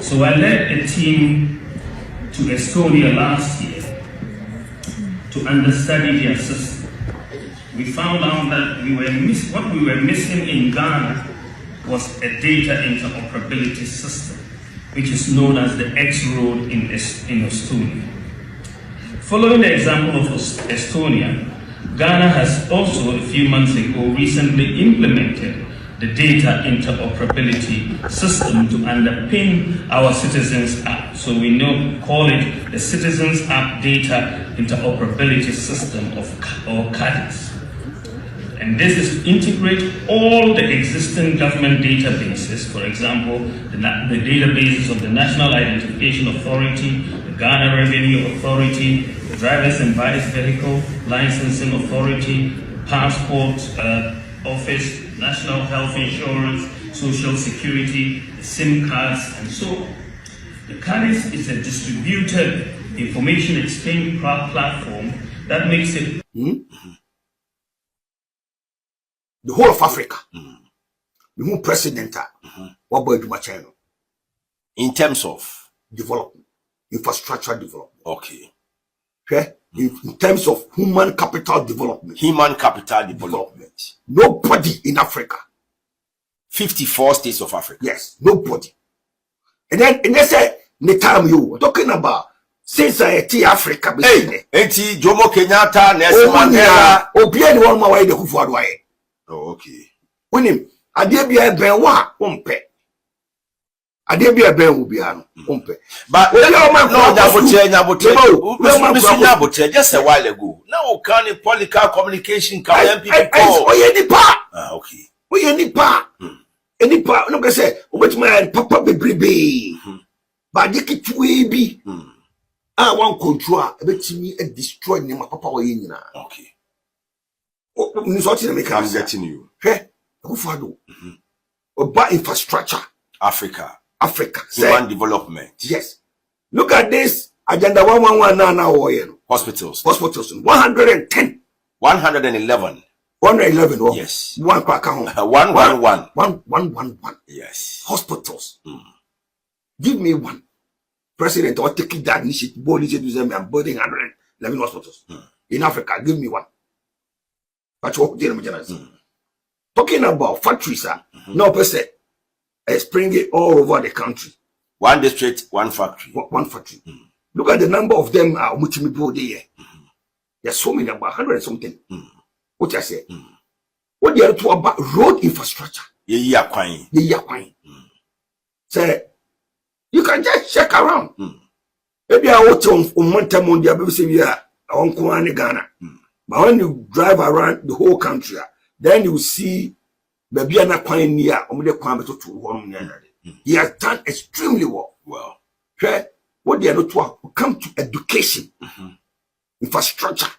So I led a team to Estonia last year to understudy their system. We found out that what we were missing in Ghana was a data interoperability system, which is known as the X-Road in Estonia. Following the example of Estonia, Ghana has also, a few months ago, recently implemented the data interoperability system to underpin our Citizens App. So we call it the Citizens App Data Interoperability System or CADIS. And this is to integrate all the existing government databases, for example, the databases of the National Identification Authority, the Ghana Revenue Authority, the Drivers and Buyers Vehicle Licensing Authority, Passport Office, National Health Insurance, Social Security, the SIM cards, and so on. The CADIS is a distributed information exchange platform that makes it the whole of Africa. The whole president what boy do much in terms of development, infrastructure development. Okay. Okay? In terms of human capital development. Human capital development. Nobody in Africa. 54 states of Africa. Yes, nobody. And they say the time you were talking about since I Africa. Hey, enti Jomo Kenyatta, Nelson Mandela. Obiani one more way the Kufuor way. Oh, okay. When him, Adebia Benwa, umpe. Adebia Ben will be an umpe. But just a while ago. Now, can political communication can people call? Okay. We any pa. Any pa, no can say, which man, Papa be but you get to be. I want control, a bit to me and destroy my papa or in. Okay. I'm getting you. Hey, who follow? About infrastructure. Africa. Human development. Yes. Look at this agenda 111 now. Hospitals. 110. 111. 111. Oh. Yes. 111. 111. Yes. Hospitals. Give me one. President or taking that initiative, bold initiative, and building 111 hospitals in Africa. Give me one. But talking about factories, no person springing all over the country. One district, one factory. One factory. Look at the number of them. There's so many, about 100 and something. What I say? What they are to about road infrastructure? Say, you can just check around. Maybe I watch on Mountain on the Abyssinia, on Kuani Ghana. But when you drive around the whole country, then you see Baby Anna Pioneer on the Kwame to 1 year. He has done extremely well. Well, okay? What they are not to come to education, infrastructure.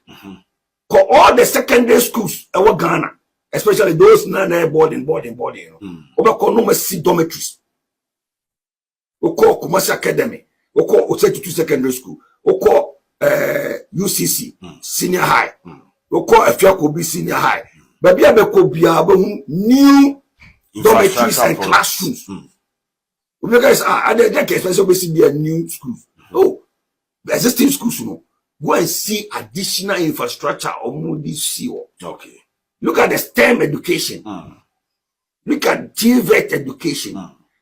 For all the secondary schools in Ghana, especially those boarding. Over see dormitories. We call Kumasi Academy. We call Osetutu Secondary School. We call UCC Senior High. We call Efiakobi Senior High. Baby Abekobi new dormitories and classrooms. We guys are there especially be a new schools. Oh, the existing schools, go and see additional infrastructure on this CO. Okay. Look at the STEM education. Look at GVET education.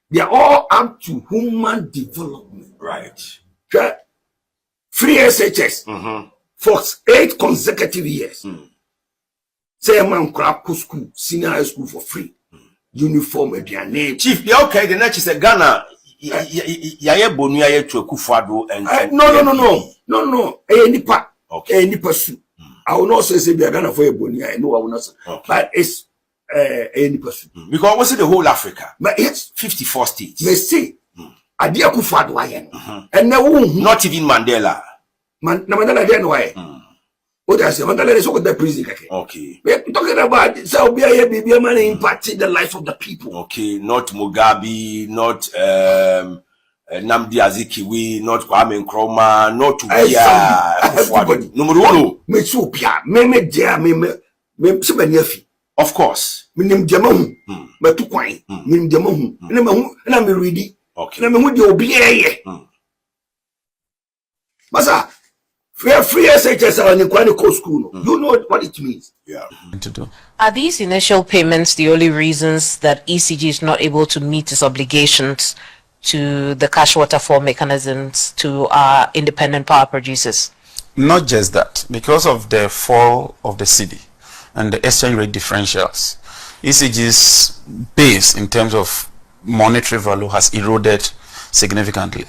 They are all up to human development. Right. Okay? Free SHS for 8 consecutive years. Say a man crap school, senior high school for free. Uniform with their name. Chief, yeah, okay, the next is a Ghana. No. Any part. Okay. Any person. I will not say be a Ghana for a bonia. I know I will not say. But it's any person. Because what's it the whole Africa? But it's 54 states. They say Adia Kufad Wayan. And now not even Mandela. Mandela didn't why. What I say, Mandela is over the prison. Okay. We're talking about Saudi be man impacting the life of the people. Okay, not Mugabe, not Nnamdi Azikiwe, not Kwame Nkrumah, not everybody. Number one. Me supia, me dia, me sebenefi. Of course. Me nim jamahu, me tu kwai, me nim jamahu. Na me ready. Okay. Na me hu de obi eye. Masa free SHS on the school. You know what it means. Yeah. To do. Are these initial payments the only reasons that ECG is not able to meet its obligations to the cash waterfall mechanisms to our independent power producers? Not just that, because of the fall of the cedi and the exchange rate differentials, ECG's base in terms of monetary value has eroded significantly,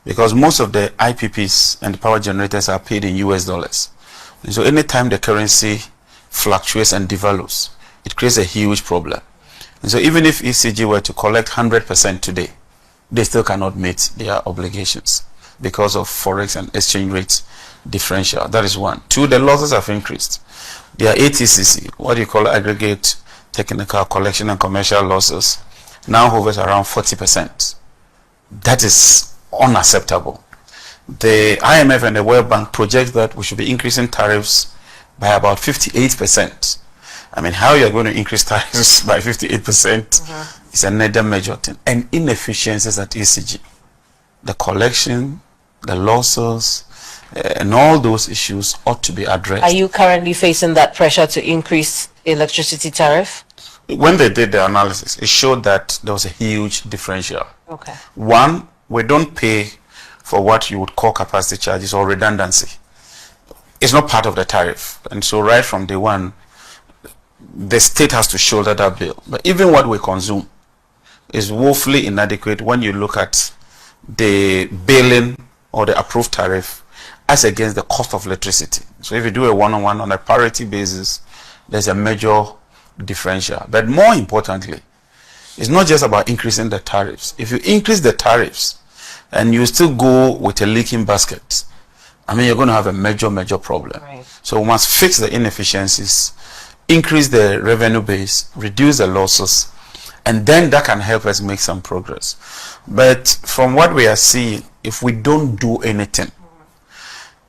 because most of the IPPs and the power generators are paid in US dollars. And so anytime the currency fluctuates and devalues, it creates a huge problem. And so even if ECG were to collect 100% today, they still cannot meet their obligations because of forex and exchange rates differential. That is one. Two, the losses have increased. Their ATCC, what you call aggregate technical collection and commercial losses, now hovers around 40%. That is unacceptable. The IMF and the World Bank project that we should be increasing tariffs by about 58%. I mean, how you are going to increase tariffs by 58% is another major thing. And inefficiencies at ECG, the collection, the losses, and all those issues ought to be addressed. Are you currently facing that pressure to increase electricity tariff? When they did the analysis, it showed that there was a huge differential. Okay. One, we don't pay for what you would call capacity charges or redundancy. It's not part of the tariff. And so right from day one, the state has to shoulder that bill. But even what we consume is woefully inadequate when you look at the billing or the approved tariff as against the cost of electricity. So if you do a one-on-one on a parity basis, there's a major differential. But more importantly, it's not just about increasing the tariffs. If you increase the tariffs and you still go with a leaking basket, I mean, you're going to have a major problem. Right. So we must fix the inefficiencies, increase the revenue base, reduce the losses, and then that can help us make some progress. But from what we are seeing, if we don't do anything,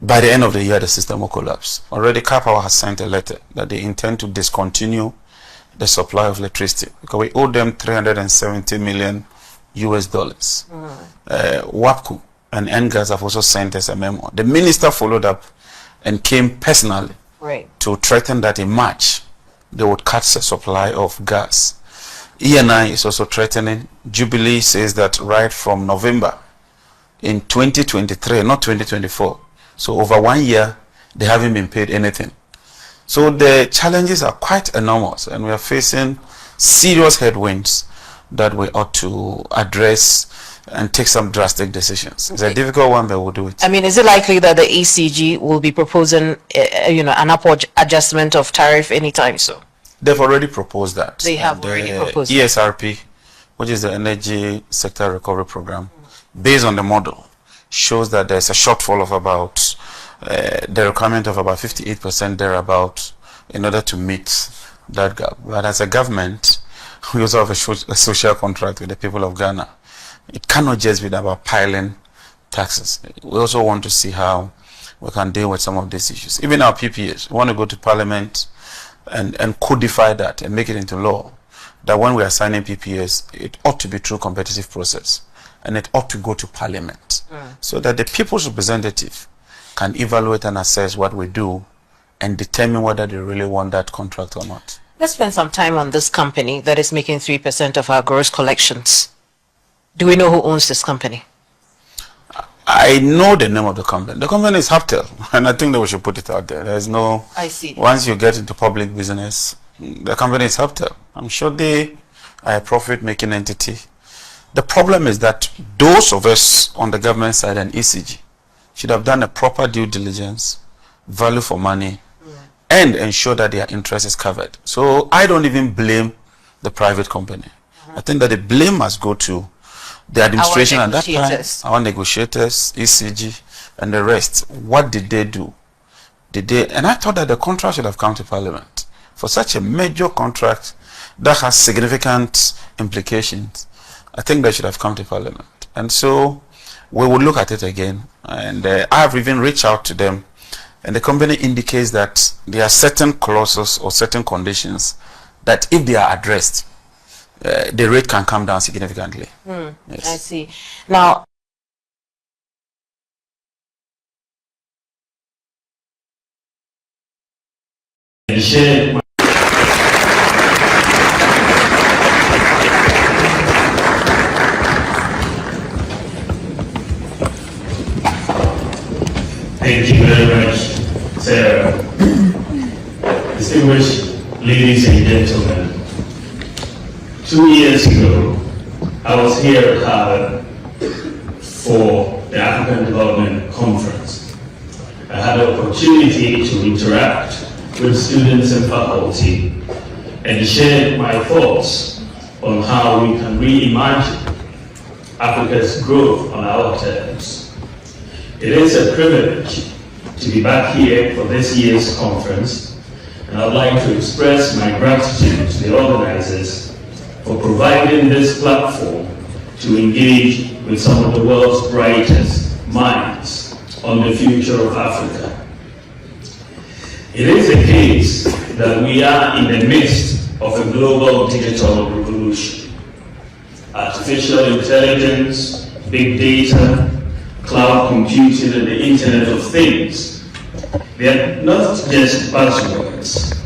by the end of the year, the system will collapse. Already, Power has sent a letter that they intend to discontinue the supply of electricity because we owe them $370 million US. WAPCO and NGAS have also sent us a memo. The minister followed up and came personally to threaten that in March they would cut the supply of gas. ENI is also threatening. Jubilee says that right from November in 2023, not 2024. So over 1 year, they haven't been paid anything. So the challenges are quite enormous, and we are facing serious headwinds that we ought to address and take some drastic decisions. It's a difficult one, but we'll do it. I mean, is it likely that the ECG will be proposing, an upward adjustment of tariff anytime soon? They've already proposed that. They have already proposed ESRP, which is the Energy Sector Recovery Program, based on the model, shows that there's a shortfall of about the requirement of about 58% thereabout in order to meet that gap. But as a government, we also have a social contract with the people of Ghana. It cannot just be about piling taxes. We also want to see how we can deal with some of these issues. Even our PPAs, we want to go to Parliament and codify that and make it into law, that when we are signing PPAs, it ought to be through competitive process. And it ought to go to Parliament so that the people's representative can evaluate and assess what we do and determine whether they really want that contract or not. Let's spend some time on this company that is making 3% of our gross collections. Do we know who owns this company? I know the name of the company. The company is Haftel, and I think that we should put it out there. There's no... I see. Once you get into public business, the company is Haftel. I'm sure they are a profit-making entity. The problem is that those of us on the government side and ECG should have done a proper due diligence, value for money, and ensure that their interest is covered. So I don't even blame the private company. I think that the blame must go to the administration at that time, our negotiators, ECG, and the rest. What did they do? And I thought that the contract should have come to Parliament. For such a major contract that has significant implications, I think they should have come to Parliament. And so we will look at it again. And I have even reached out to them. And the company indicates that there are certain clauses or certain conditions that if they are addressed, the rate can come down significantly. Yes. I see. Now, Thank you very much, Sarah. Distinguished ladies and gentlemen, 2 years ago, I was here at Harvard for the African Development Conference. I had the opportunity to interact with students and faculty and share my thoughts on how we can reimagine Africa's growth on our terms. It is a privilege to be back here for this year's conference, and I'd like to express my gratitude to the organizers for providing this platform to engage with some of the world's brightest minds on the future of Africa. It is a case that we are in the midst of a global digital revolution. Artificial intelligence, big data, cloud computing, and the Internet of Things. They are not just buzzwords.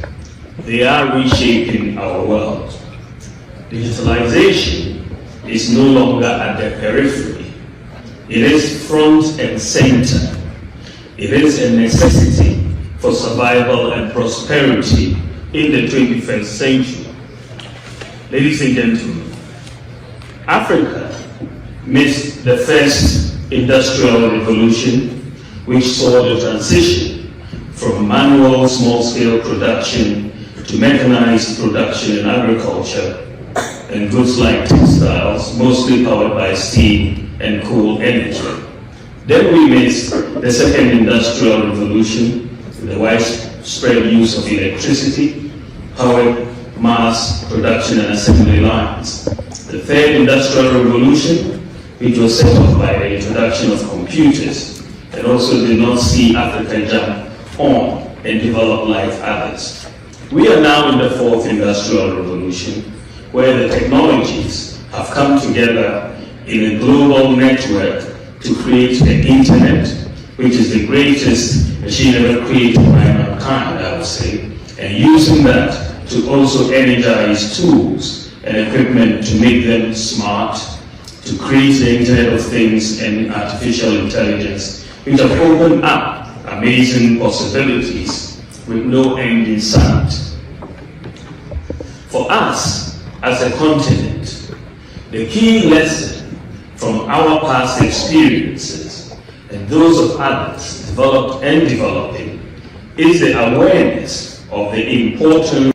They are reshaping our world. Digitalization is no longer at the periphery. It is front and center. It is a necessity for survival and prosperity in the 21st century. Ladies and gentlemen, Africa missed the first industrial revolution, which saw the transition from manual small-scale production to mechanized production in agriculture and goods like textiles, mostly powered by steam and coal energy. Then we missed the second industrial revolution, with the widespread use of electricity, powered mass production and assembly lines. The third industrial revolution, which was set off by the introduction of computers, and also did not see Africa jump on and develop like others. We are now in the fourth industrial revolution, where the technologies have come together in a global network to create the Internet, which is the greatest machine ever created by mankind, I would say, and using that to also energize tools and equipment to make them smart, to create the Internet of Things and artificial intelligence, which have opened up amazing possibilities with no end in sight. For us, as a continent, the key lesson from our past experiences and those of others developed and developing is the awareness of the importance